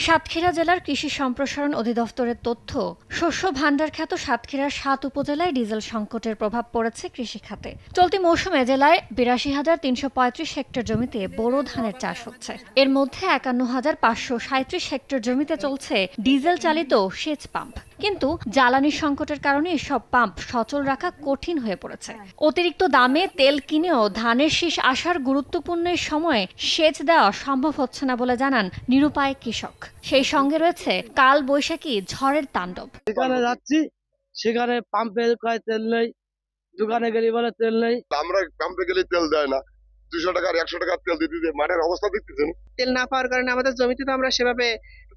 সাতক্ষীরা জেলার কৃষি সম্প্রসারণ অধিদপ্তরের তথ্য, শস্য ভাণ্ডার খ্যাত সাতক্ষীরার ৭ উপজেলায় ডিজেল সংকটের প্রভাব পড়েছে কৃষি খাতে। চলতি মৌসুমে জেলায় ৮২,৩৩৫ হেক্টর জমিতে বোরো ধানের চাষ হচ্ছে। এর মধ্যে ৫১,৫৩৭ হেক্টর জমিতে চলছে ডিজেল চালিত সেচ পাম্প। কিন্তু জ্বালানি সংকটের কারণে এসব পাম্প সচল রাখা কঠিন হয়ে পড়েছে। অতিরিক্ত দামে তেল কিনেও ধানের শীষ আসার গুরুত্বপূর্ণ সময়ে সেচ দেওয়া সম্ভব হচ্ছে না বলে জানান নিরুপায় কৃষক। সেই সঙ্গে রয়েছে কাল বৈশাখী ঝড়ের তাণ্ডব। যেখানে যাচ্ছি সেখানে পাম্পে কয় তেল নেই, দোকানে গেলে বলে তেল নেই। আমরা পাম্পে গেলে তেল দেয় না, 200 টাকা আর 100 টাকার তেল দিতে মাঠের অবস্থা দেখতেছেন। তেল না পাওয়ার কারণে আমাদের জমিতে তো আমরা সেভাবে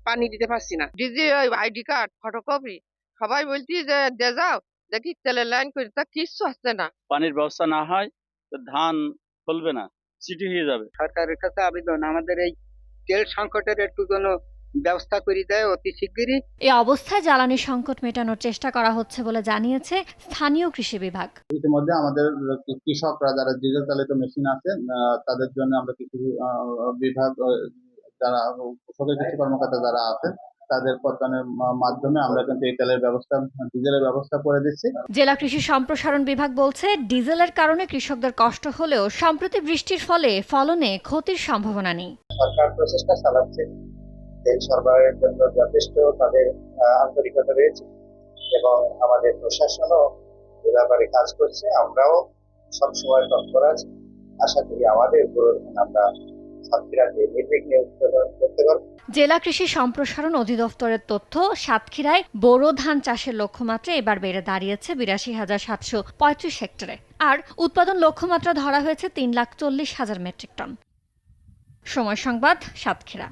পানি দিতে পারছি না। ডিজি আইডি কার্ড ফটোকপি সবাই বলছি যে দে যাও, দেখি তেলের লাইন করে তা কিচ্ছু আসছে না। পানির ব্যবস্থা না হয় তো ধান ফলবে না, চিটি হয়ে যাবে। সরকারের কাছে আবেদন, আমাদের এই তেল সংকটের একটু যেন ব্যবস্থা করে দেয় অতি শিগগিরই। এ অবস্থায় জ্বালানি সংকট মেটানোর চেষ্টা করা হচ্ছে বলে জানিয়েছে স্থানীয় কৃষি বিভাগ। ইতিমধ্যে আমাদের কৃষকরা যারা ডিজেল চালিত মেশিন আছে তাদের জন্য আমরা কৃষি বিভাগ যারা কৃষকের কৃষি কর্মকর্তা যারা আছেন তাদের প্রদানের মাধ্যমে আমরা কিন্তু এই তেলের ব্যবস্থা, ডিজেলের ব্যবস্থা করে দিচ্ছি। জেলা কৃষি সম্প্রসারণ বিভাগ বলছে, ডিজেলের কারণে কৃষকদের কষ্ট হলেও সম্প্রতি বৃষ্টির ফলে ফলনে ক্ষতির সম্ভাবনা নেই। সরকার প্রচেষ্টা চালাচ্ছে, তেল সরবরাহের জন্য যথেষ্ট তাদের আন্তরিকতা রয়েছে এবং আমাদের প্রশাসনও এ ব্যাপারে কাজ করছে। আমরাও সবসময় তৎপর আছি। আশা করি আমাদের আমরা সাতক্ষীরাকে নির্বিঘ্নে উৎপাদন করতে পারব। জেলা কৃষি সম্প্রসারণ অধিদপ্তরের তথ্য, সাতক্ষীরায় বোরো ধান চাষের লক্ষ্যমাত্রা এবার বেড়ে দাঁড়িয়েছে ৮২,৭৩৫ হেক্টরে। আর উৎপাদন লক্ষ্যমাত্রা ধরা হয়েছে ৩,৪০,০০০ মেট্রিক টন। সময় সংবাদ, সাতক্ষীরা।